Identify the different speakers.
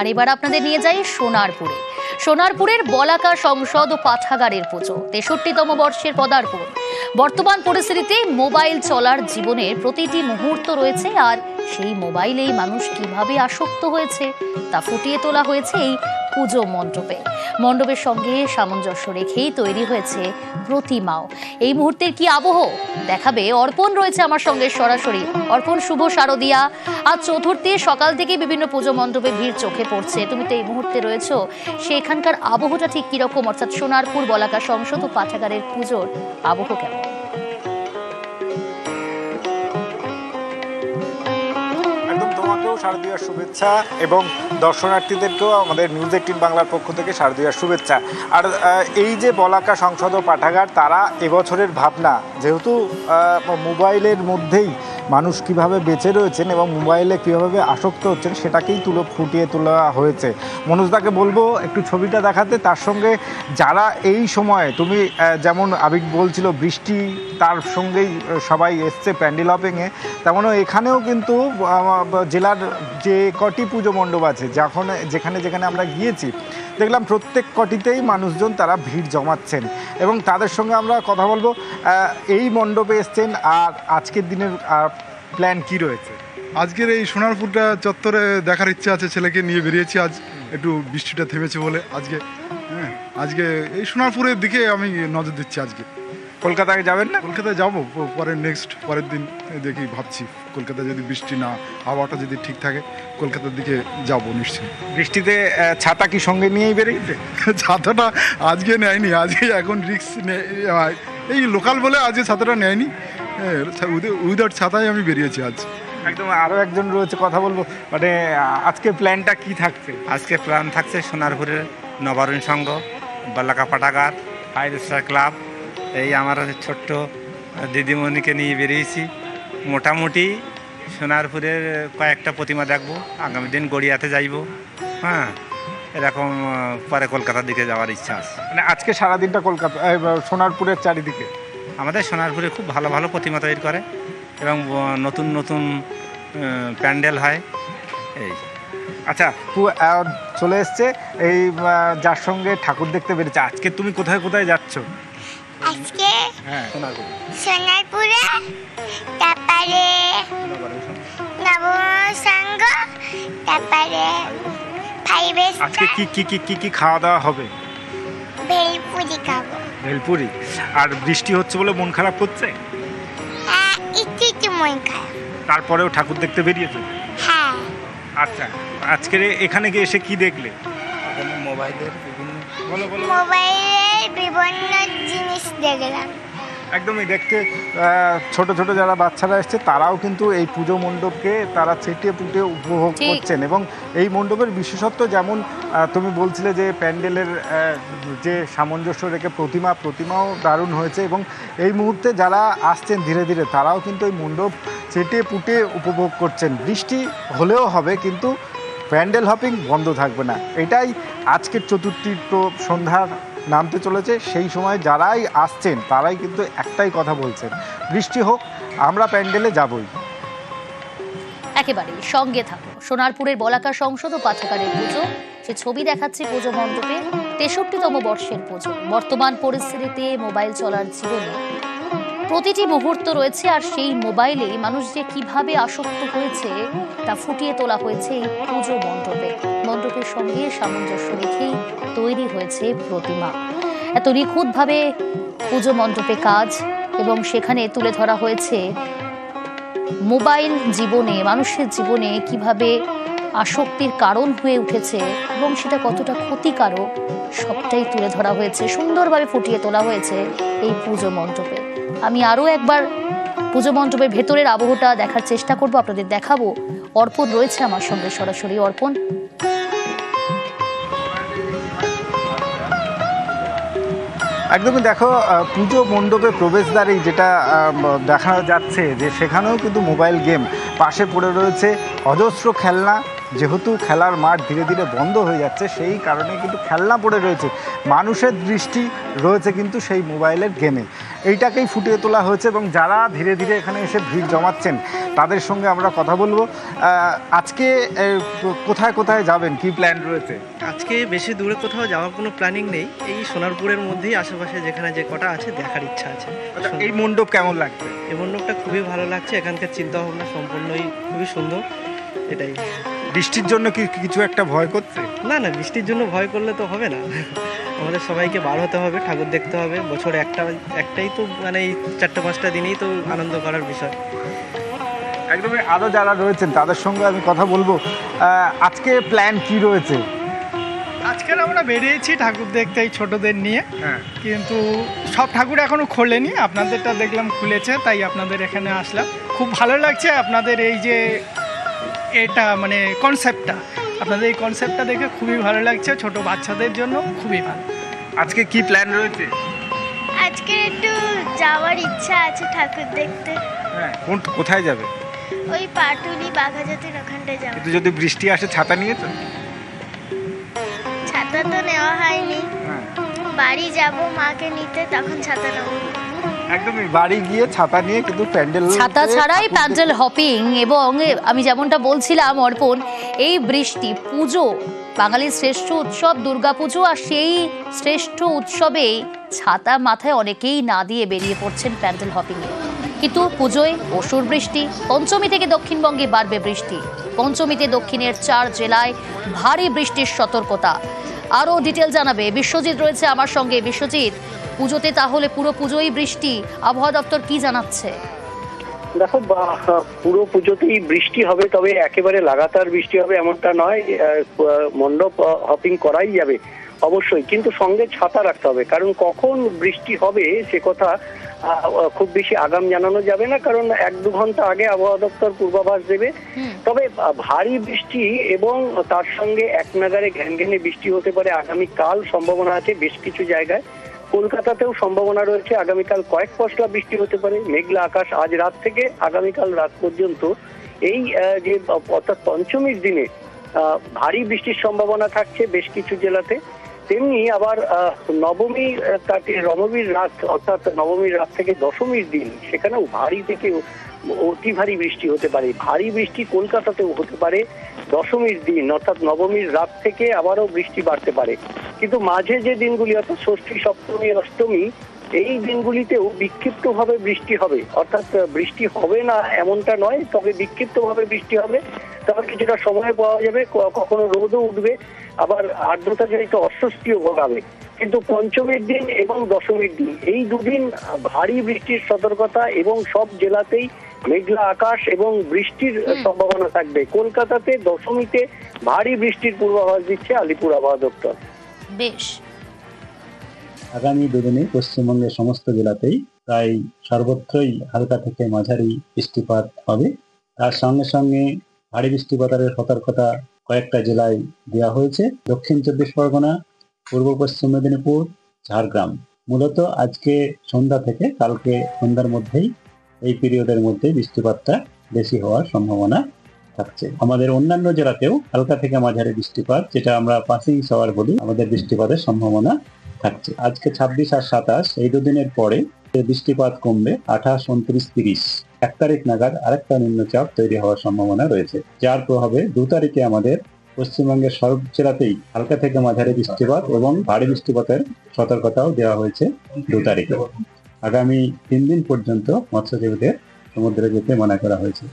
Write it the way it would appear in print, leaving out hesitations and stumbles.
Speaker 1: আর এবার আপনাদের নিয়ে যাই সোনারপুরে। সোনারপুরের বলাকা সংসদ ও পাঠাগারের পুজো, 63তম বর্ষের পদার্পণ। বর্তমান পরিস্থিতিতে মোবাইল চলার জীবনের প্রতিটি মুহূর্ত রয়েছে, আর সেই মোবাইলেই মানুষ কিভাবে আসক্ত হয়েছে তা ফুটিয়ে তোলা হয়েছে এই পুজো মণ্ডপে। মণ্ডপের সঙ্গে সামঞ্জস্য রেখেই তৈরি হয়েছে প্রতিমাও। এই মুহূর্তের কি আবহ দেখাবে অর্পণ রয়েছে আমার সঙ্গে সরাসরি। অর্পণ, শুভ শারদিয়া। আজ চতুর্থী, সকাল থেকে বিভিন্ন পুজো মণ্ডপে ভিড় চোখে পড়ছে, তুমি তো এই মুহূর্তে রয়েছো। সেখানকার আবহটা ঠিক কিরকম, অর্থাৎ সোনারপুর বলাকা সংসদ ও পাঠাগারের পুজোর আবহ কেমন?
Speaker 2: শারদীয়ার শুভেচ্ছা এবং দর্শনার্থীদেরকেও আমাদের নিউজ 18 বাংলার পক্ষ থেকে শারদীয়ার শুভেচ্ছা। আর এই যে বলাকা সংসদ ও পাঠাগার, তারা এবছরের ভাবনা যেহেতু মোবাইলের মধ্যেই মানুষ কিভাবে বেঁচে রয়েছেন এবং মোবাইলে কীভাবে আসক্ত হচ্ছেন সেটাকেই ফুটিয়ে তোলা হয়েছে। মনোজদাকে বলবো একটু ছবিটা দেখাতে। তার সঙ্গে যারা এই সময়ে, তুমি যেমন আবিক বলছিল বৃষ্টি, তার সঙ্গেই সবাই এসছে প্যান্ডেল হপিংয়ে, তেমনও এখানেও কিন্তু জেলার যে কটি পুজো মণ্ডপ আছে যেখানে যেখানে আমরা গিয়েছি দেখলাম প্রত্যেক কটিতেই মানুষজন তারা ভিড় জমাচ্ছেন এবং তাদের সঙ্গে আমরা কথা বলবো। এই মণ্ডপে এসছেন, আর আজকের দিনের প্ল্যান কি রয়েছে?
Speaker 3: আজকের এই সোনারপুরটা চত্বরে দেখার ইচ্ছা আছে, ছেলেকে নিয়ে বেরিয়েছি আজ, একটু বৃষ্টিটা থেমেছে বলে আজকে এই সোনারপুরের দিকে আমি নজর দিচ্ছি। আজকে
Speaker 2: কলকাতায় যাবেন না?
Speaker 3: কলকাতায় যাবো পরের দিন দেখি, ভাবছি কলকাতায় যদি বৃষ্টি না, আবহাওয়াটা যদি ঠিক থাকে কলকাতার দিকে যাব নিশ্চয়ই।
Speaker 2: বৃষ্টিতে ছাতা কি সঙ্গে নিয়েই বেরিয়েছে?
Speaker 3: ছাতাটা আজকে নেয়নি, আজকে এখন রিস্ক এই লোকাল বলে আজকে ছাতাটা নেয়নি, উইদাউট ছাতায় আমি বেরিয়েছি আজ।
Speaker 2: একদম। আরও একজন রয়েছে, কথা বলবো। মানে আজকে প্ল্যানটা কি থাকছে?
Speaker 4: আজকে প্ল্যান থাকছে সোনারপুরের নবারুণ সংঘ, বলাকা পাঠাগার, 5 স্টার ক্লাব, এই আমার ছোট্ট দিদিমণিকে নিয়ে বেরিয়েছি। মোটামুটি সোনারপুরের কয়েকটা প্রতিমা দেখবো, আগামী দিন গড়িয়াতে যাইব, এরকম পরে কলকাতার দিকে যাওয়ার ইচ্ছা আছে।
Speaker 2: মানে আজকে সারাদিনটা কলকাতা সোনারপুরের চারিদিকে?
Speaker 4: আমাদের সোনারপুরে খুব ভালো ভালো প্রতিমা তৈরি করে এবং নতুন নতুন প্যান্ডেল হয়। এই
Speaker 2: আচ্ছা, চলে এসছে এই যার সঙ্গে ঠাকুর দেখতে বেরিয়েছে। আজকে তুমি কোথায় কোথায় যাচ্ছ?
Speaker 5: আজকে সোনারপুরে, তারপরে নবসংঘ, তারপরে 5 স্টার।
Speaker 2: আজকে কি খাওয়া দাওয়া হবে?
Speaker 5: ভেলপুরি খাবো।
Speaker 2: ভেলপুরি। আর বৃষ্টি হচ্ছে বলে মন খারাপ করছে?
Speaker 5: হ্যাঁ, একটু মন খারাপ।
Speaker 2: তারপরেও ঠাকুর দেখতে বেরিয়েছে?
Speaker 5: হ্যাঁ।
Speaker 2: আচ্ছা, আজকে এখানে গিয়ে এসে কি দেখলে?
Speaker 4: মোবাইলের
Speaker 5: বিভিন্ন জিনিস দেখলাম।
Speaker 2: একদমই। দেখতে ছোট ছোট যারা বাচ্চারা এসছে তারাও কিন্তু এই পুজো মণ্ডপকে তারা চেটিয়ে পুটে উপভোগ করছেন। এবং এই মণ্ডপের বিশেষত্ব, যেমন তুমি বলছিলে যে প্যান্ডেলের যে সামঞ্জস্য রেখে প্রতিমাও দারুণ হয়েছে, এবং এই মুহূর্তে যারা আসছেন ধীরে ধীরে তারাও কিন্তু এই মণ্ডপ চেটিয়ে পুটে উপভোগ করছেন। বৃষ্টি হলেও হবে, কিন্তু প্যান্ডেল হপিং বন্ধ থাকবে না। এটাই আজকের চতুর্থীর সন্ধ্যার নামতে চলেছে। সেই সময় যারাই আসছেন তারাই কিন্তু একটাই কথা বলছেন, বৃষ্টি হোক, আমরা প্যান্ডেলে যাবই।
Speaker 1: একেবারেই সঙ্গে থাকো। সোনারপুরের বলাকা সংসদ ও পাঠাগারের পুজো, সে ছবি দেখাচ্ছে পুজো মণ্ডপে। 63তম বর্ষের পুজো। বর্তমান পরিস্থিতিতে মোবাইল চলার জীবনে প্রতিটি মুহূর্ত রয়েছে, আর সেই মোবাইলে মানুষ যে কিভাবে আসক্ত হয়েছে তা ফুটিয়ে তোলা হয়েছে এই পুজো মণ্ডপে। মণ্ডপের সঙ্গে সামঞ্জস্য রেখেই তৈরি হয়েছে প্রতিমা। এত নিখুঁতভাবে পুজো মণ্ডপে কাজ, এবং সেখানে তুলে ধরা হয়েছে মোবাইল জীবনে, মানুষের জীবনে কিভাবে আসক্তির কারণ হয়ে উঠেছে এবং সেটা কতটা ক্ষতিকারক সবটাই তুলে ধরা হয়েছে, সুন্দরভাবে ফুটিয়ে তোলা হয়েছে এই পুজো মণ্ডপে। আমি আরও একবার পুজো মণ্ডপের ভেতরের আবহটা দেখার চেষ্টা করব, আপনাদের দেখাবো। অর্পণ রয়েছে আমার সঙ্গে সরাসরি। অর্পণ,
Speaker 2: একদমই। দেখো, পুজো মণ্ডপে প্রবেশদ্বারেই যেটা দেখা যাচ্ছে যে সেখানেও কিন্তু মোবাইল গেম, পাশে পড়ে রয়েছে অজস্র খেলনা, যেহেতু খেলার মাঠ ধীরে ধীরে বন্ধ হয়ে যাচ্ছে, সেই কারণে কিন্তু খেলনা পড়ে রয়েছে, মানুষের দৃষ্টি রয়েছে কিন্তু সেই মোবাইলের গেমে। এইটাকেই ফুটিয়ে তোলা হয়েছে এবং যারা ধীরে ধীরে এখানে এসে ভিড় জমাচ্ছেন তাদের সঙ্গে আমরা কথা বলবো। আজকে কোথায় কোথায় যাবেন, কি প্ল্যান রয়েছে?
Speaker 6: আজকে বেশি দূরে কোথাও যাওয়ার কোনো প্ল্যানিং নেই, এই সোনারপুরের মধ্যেই আশেপাশে যেখানে যে কটা আছে দেখার ইচ্ছা আছে।
Speaker 2: এই মণ্ডপ কেমন লাগছে?
Speaker 6: এই মণ্ডপটা খুবই ভালো লাগছে, এখানকার চিন্তাভাবনা সম্পূর্ণই খুবই সুন্দর। এটাই।
Speaker 2: বৃষ্টির জন্য কি কিছু একটা ভয় করছে?
Speaker 6: না না, বৃষ্টির জন্য ভয় করলে তো হবে না, আমাদের সবাইকে বার হতে হবে, ঠাকুর দেখতে হবে। বছরে একটাই তো, মানে এই 4-5টা দিনেই তো আনন্দ করার বিষয়।
Speaker 2: একদমই। আরও যারা রয়েছেন তাদের সঙ্গে আমি কথা বলবো। আজকে প্ল্যান কি রয়েছে?
Speaker 7: আজকের আমরা বেরিয়েছি ঠাকুর দেখতে এই ছোটদের নিয়ে,
Speaker 2: হ্যাঁ,
Speaker 7: কিন্তু সব ঠাকুর এখনো খোলেনি, আপনাদেরটা দেখলাম খুলেছে, তাই আপনাদের এখানে আসলাম। খুব ভালো লাগছে আপনাদের এই যে এটা মানে কনসেপ্টটা, আপনাদের এই কনসেপ্টটা দেখে খুবই ভালো লাগছে, ছোট বাচ্চাদের জন্য খুবই ভালো।
Speaker 2: আজকে কি প্ল্যান রয়েছে?
Speaker 5: আজকে একটু যাওয়ার ইচ্ছা আছে ঠাকুর দেখতে।
Speaker 2: হ্যাঁ, কোথায় যাবে?
Speaker 5: ওই পাটুলি বাঘাজাতির ওখানটায় যাবো।
Speaker 2: কিন্তু যদি বৃষ্টি আসে ছাতা নিয়েছো?
Speaker 5: ছাতা তো নেওয়া হয়নি,
Speaker 2: হ্যাঁ,
Speaker 5: বাড়ি যাব মাকে নিতে, তখন ছাতা নেবো।
Speaker 2: একদমই। বাড়ি গিয়ে ছাতা নিয়ে কিন্তু প্যান্ডেল,
Speaker 1: ছাতা ছাড়াই প্যান্ডেল হপিং। এবং আমি যেমনটা বলছিলাম অর্পণ, এই বৃষ্টি, পুজো, বাঙালির শ্রেষ্ঠ উৎসব দুর্গাপুজো, আর সেই শ্রেষ্ঠ উৎসবে ছাতা মাথায় অনেকেই না দিয়ে বেরিয়ে পড়ছেন প্যান্ডেল হপিংয়ে। কিন্তু পুজোয় অসুর বৃষ্টি, পঞ্চমী থেকে দক্ষিণবঙ্গে বাড়বে বৃষ্টি। পঞ্চমীতে দক্ষিণের 4 জেলায় ভারী বৃষ্টির সতর্কতা। আরও ডিটেল জানাবে বিশ্বজিৎ রয়েছে আমার সঙ্গে। বিশ্বজিৎ, পুজোতে তাহলে পুরো পুজোই বৃষ্টি, আবহাওয়া দপ্তর কি জানাচ্ছে?
Speaker 8: দেখো, পুরো পুজোতেই বৃষ্টি হবে, তবে একেবারে লাগাতার বৃষ্টি হবে এমনটা নয়। মণ্ডপ হপিং করাই যাবে অবশ্যই, কিন্তু সঙ্গে ছাতা রাখতে হবে, কারণ কখন বৃষ্টি হবে সে কথা খুব বেশি আগাম জানানো যাবে না, কারণ 1-2 ঘন্টা আগে আবহাওয়া দপ্তর পূর্বাভাস দেবে। তবে ভারী বৃষ্টি এবং তার সঙ্গে এক নাগাড়ে ঘ্যানঘ্যানে বৃষ্টি হতে পারে আগামীকাল, সম্ভাবনা আছে বেশ কিছু জায়গায়। কলকাতাতেও সম্ভাবনা রয়েছে আগামীকাল কয়েক পশলা বৃষ্টি হতে পারে। মেঘলা আকাশ আজ রাত থেকে আগামীকাল রাত পর্যন্ত, এই যে অর্থাৎ পঞ্চমীর দিনে ভারী বৃষ্টির সম্ভাবনা থাকছে বেশ কিছু জেলাতে। তেমনি আবার নবমীর রাত, অর্থাৎ নবমীর রাত থেকে দশমীর দিন, সেখানেও ভারী থেকে অতি ভারী বৃষ্টি হতে পারে। ভারী বৃষ্টি কলকাতাতেও হতে পারে দশমীর দিন, অর্থাৎ নবমীর রাত থেকে আবারও বৃষ্টি বাড়তে পারে। কিন্তু মাঝে যে দিনগুলি, অর্থাৎ ষষ্ঠী, সপ্তমী, অষ্টমী, এই দিনগুলিতেও বিক্ষিপ্তভাবে বৃষ্টি হবে। অর্থাৎ বৃষ্টি হবে না এমনটা নয়, তবে বিক্ষিপ্তভাবে বৃষ্টি হবে। তবে কিছুটা সময় পাওয়া যাবে, কখনো রোদও উঠবে, আবার আর্দ্রতা জনিত অস্বস্তিও ভোগাবে। কিন্তু পঞ্চমীর দিন এবং দশমীর দিন, এই দুদিন ভারী বৃষ্টির সতর্কতা এবং সব জেলাতেই মেঘলা আকাশ এবং বৃষ্টির সম্ভাবনা থাকবে। কলকাতাতে দশমীতে ভারী বৃষ্টির পূর্বাভাস দিচ্ছে আলিপুর আবহাওয়া দপ্তর।
Speaker 1: বেশ।
Speaker 9: আগামী দুদিনে পশ্চিমবঙ্গের সমস্ত জেলাতেই প্রায় সর্বত্রই হালকা থেকে মাঝারি বৃষ্টিপাত হবে। তার সঙ্গে সঙ্গে ভারী বৃষ্টিপাতের সতর্কতা কয়েকটা জেলায় দেওয়া হয়েছে: দক্ষিণ 24 পরগনা, পূর্ব পশ্চিম মেদিনীপুর, ঝাড়গ্রাম। মূলত আজকে সন্ধ্যা থেকে কালকে সন্ধ্যার মধ্যেই, এই পিরিয়ডের মধ্যে বৃষ্টিপাতটা বেশি হওয়ার সম্ভাবনা থাকছে। আমাদের অন্যান্য জেলাতেও হালকা থেকে মাঝারি বৃষ্টিপাত, যেটা আমরা পাসিং শাওয়ার বলি, আমাদের বৃষ্টিপাতের সম্ভাবনা থাকছে। আজকে 26 আর 27 এই দুদিনের পরে বৃষ্টিপাত কমবে। 28, 29, 30 1 তারিখ নাগাদ আরেকটা নিম্নচাপ তৈরি হওয়ার সম্ভাবনা রয়েছে, যার প্রভাবে 2 তারিখে আমাদের পশ্চিমবঙ্গের সব জেলাতেই হালকা থেকে মাঝারি বৃষ্টিপাত এবং ভারী বৃষ্টিপাতের সতর্কতাও দেওয়া হয়েছে 2 তারিখে। আগামী 3 দিন পর্যন্ত মৎস্যজীবীদের সমুদ্রে যেতে মানা করা হয়েছে।